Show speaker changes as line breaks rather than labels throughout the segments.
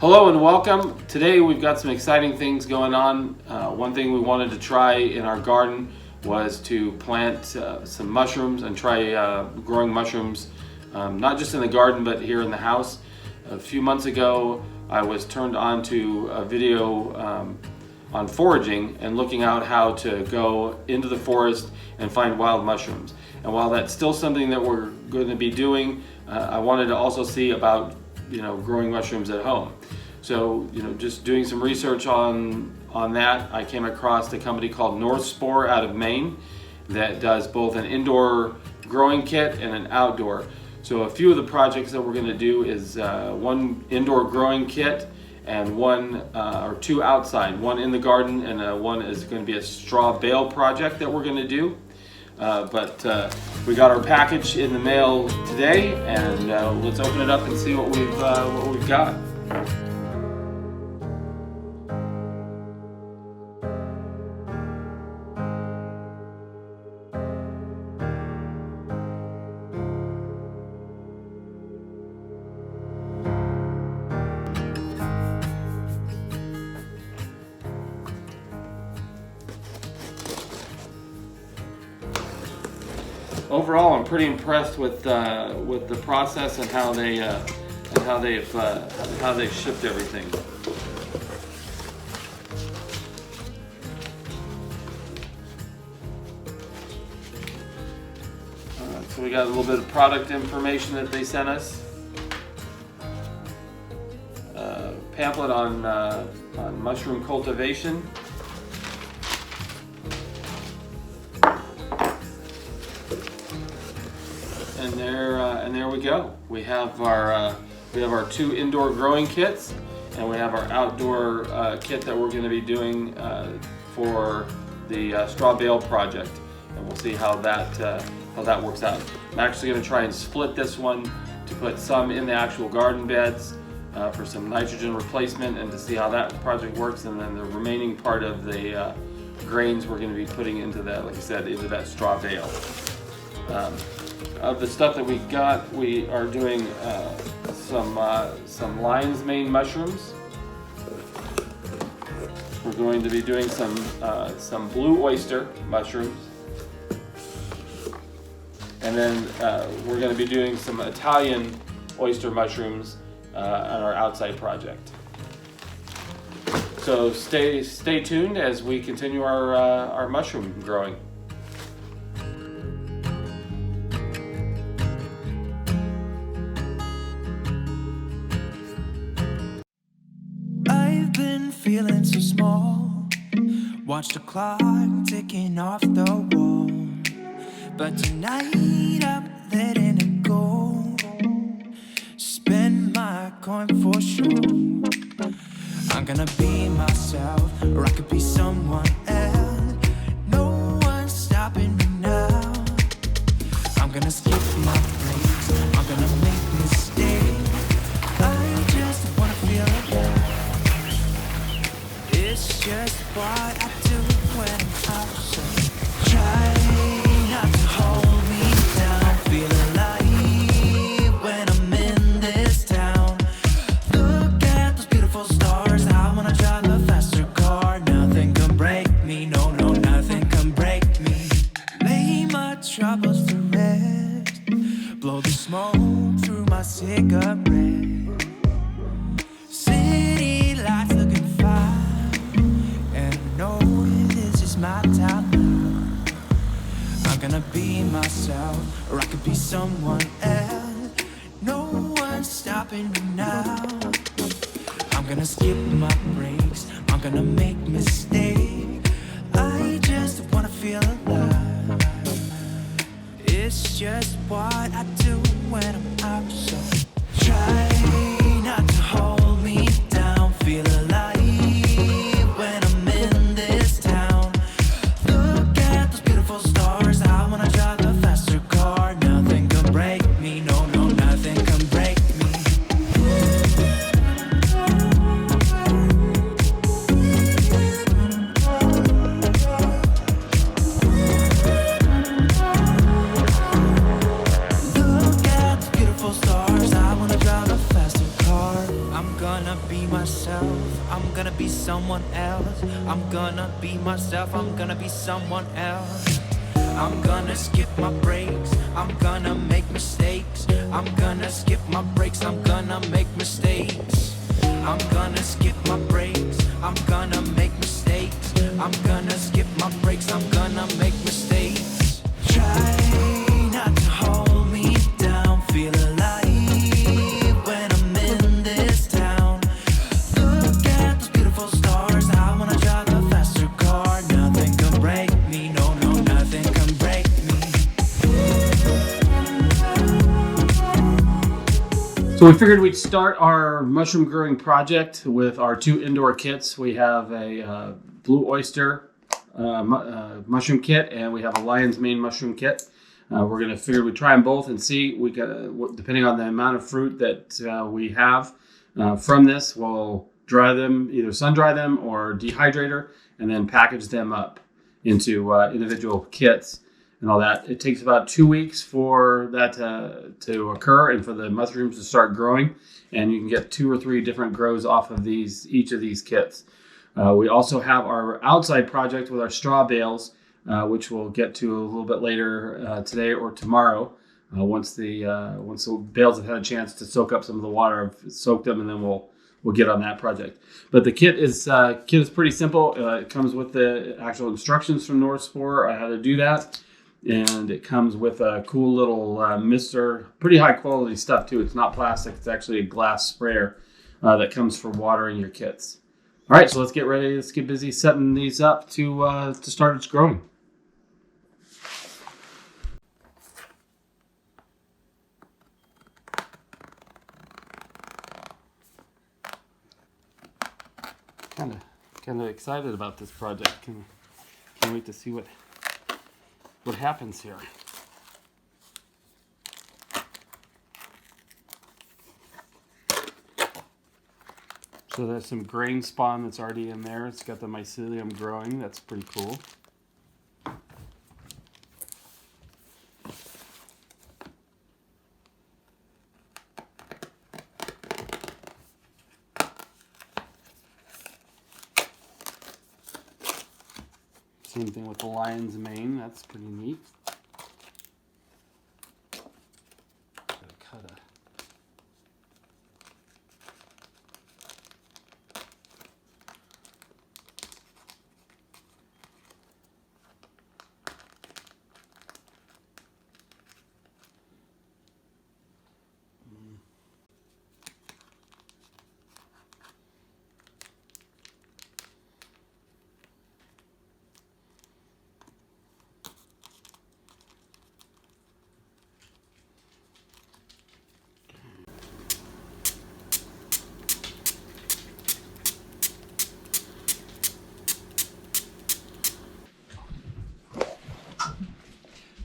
Hello and welcome. Today we've got some exciting things going on. One thing we wanted to try in our garden was to plant some mushrooms and try growing mushrooms, not just in the garden but here in the house. A few months ago I was turned on to a video on foraging and looking out how to go into the forest and find wild mushrooms. And while that's still something that we're going to be doing, I wanted to also see about growing mushrooms at home. So just doing some research on that, I came across a company called North Spore out of Maine that does both an indoor growing kit and an outdoor. So a few of the projects that we're going to do is one indoor growing kit and one or two outside, one in the garden, and one is going to be a straw bale project that we're going to do. But we got our package in the mail today, and let's open it up and see what we've got. Overall, I'm pretty impressed with the process and how they've shipped everything. So we got a little bit of product information that they sent us. Pamphlet on mushroom cultivation. And there we go. We have our two indoor growing kits, and we have our outdoor kit that we're going to be doing for the straw bale project, and we'll see how that works out. I'm actually going to try and split this one to put some in the actual garden beds for some nitrogen replacement, and to see how that project works, and then the remaining part of the grains we're going to be putting into that, like I said, into that straw bale. Of the stuff that we got, we are doing some lion's mane mushrooms. We're going to be doing some blue oyster mushrooms, and then we're going to be doing some Italian oyster mushrooms on our outside project. So stay tuned as we continue our mushroom growing.
Feeling so small, watch the clock ticking off the wall, but tonight I'm letting it go. Spend my coin for sure. I'm gonna be myself, or I could be someone else. No one's stopping me now. I'm gonna skip my breaks, I'm gonna make mistakes. I just wanna feel alive. It's just what I do when I'm out. So try not to hold me down. Feel alive when I'm in this town. Look at those beautiful stars. I wanna drive a faster car. Nothing can break me. No, nothing can break me. Lay my troubles to rest. Blow the smoke through my cigarette. City lights looking fine. My talent. I'm gonna be myself, or I could be someone else. No one's stopping me now. I'm gonna skip my breaks, I'm gonna make mistakes. I just wanna feel alive. It's just what I do when I'm out. So try not to hold me down. Feel alive when I'm in this town. Stars, I wanna drive a faster car. Nothing can break me. No, nothing can break me. Look at the beautiful stars. I wanna drive a faster be myself. I'm gonna be someone else. I'm gonna be myself. I'm gonna be someone else. I'm gonna skip my breaks. I'm gonna make mistakes. I'm gonna skip my breaks. I'm gonna make mistakes. I'm gonna skip my breaks. I'm gonna make mistakes. I'm gonna skip my breaks. I'm gonna make mistakes. Try not to hold me down. Feel alive when I'm in this town. Look at those beautiful stars. I wanna drive a faster car. Nothing can break me. No, no, nothing can break me.
So we figured we'd start our mushroom growing project with our 2 indoor kits. We have a blue oyster mushroom kit, and we have a lion's mane mushroom kit. We're going to figure we'd try them both and see. We got, depending on the amount of fruit that we have from this, we'll dry them, either sun dry them or dehydrator, and then package them up into individual kits and all that. It takes about 2 weeks for that to occur and for the mushrooms to start growing. And you can get 2 or 3 different grows off of each of these kits. We also have our outside project with our straw bales, which we'll get to a little bit later today or tomorrow. Once the bales have had a chance to soak up some of the water, I've soaked them, and then we'll get on that project. But the kit is pretty simple. It comes with the actual instructions from North Spore on how to do that. And it comes with a cool little mister, pretty high quality stuff too. It's not plastic, it's actually a glass sprayer that comes for watering your kits. All right, so let's get ready. Let's get busy setting these up to start its growing. Kind of excited about this project. Can't wait to see what happens here. So there's some grain spawn that's already in there. It's got the mycelium growing. That's pretty cool. Same thing with the lion's mane. That's pretty neat. Gotta cut a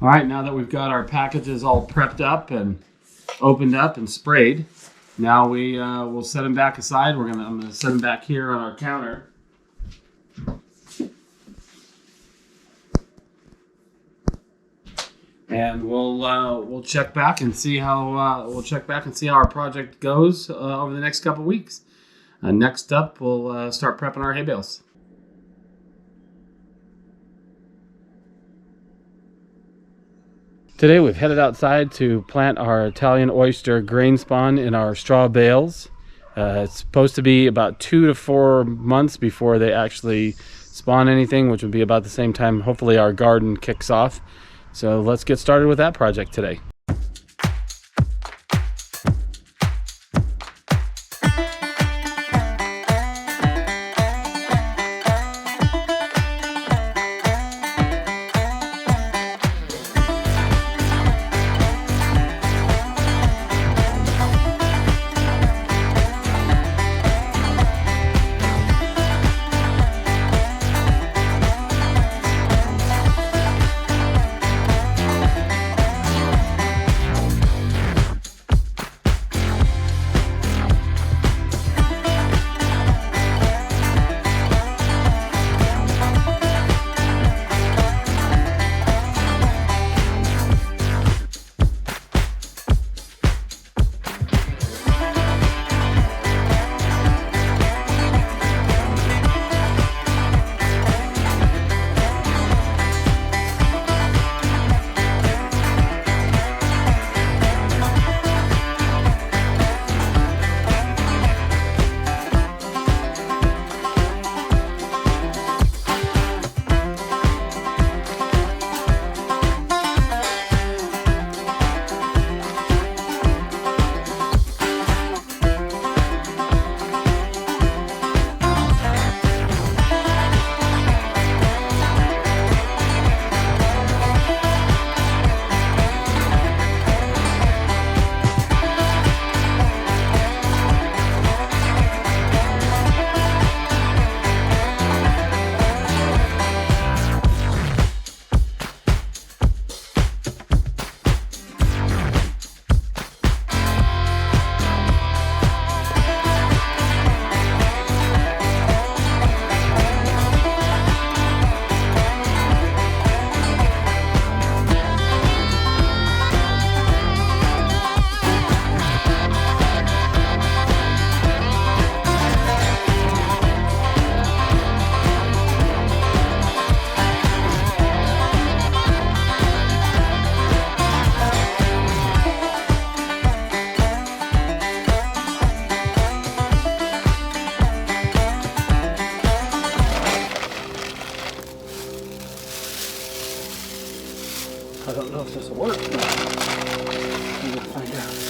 All right, now that we've got our packages all prepped up and opened up and sprayed, now we'll set them back aside. I'm gonna set them back here on our counter. And we'll check back and see how our project goes over the next couple weeks. Next up, we'll start prepping our hay bales. Today we've headed outside to plant our Italian oyster grain spawn in our straw bales. It's supposed to be about 2 to 4 months before they actually spawn anything, which would be about the same time hopefully our garden kicks off. So let's get started with that project today.
if this will work. But we're gonna find out.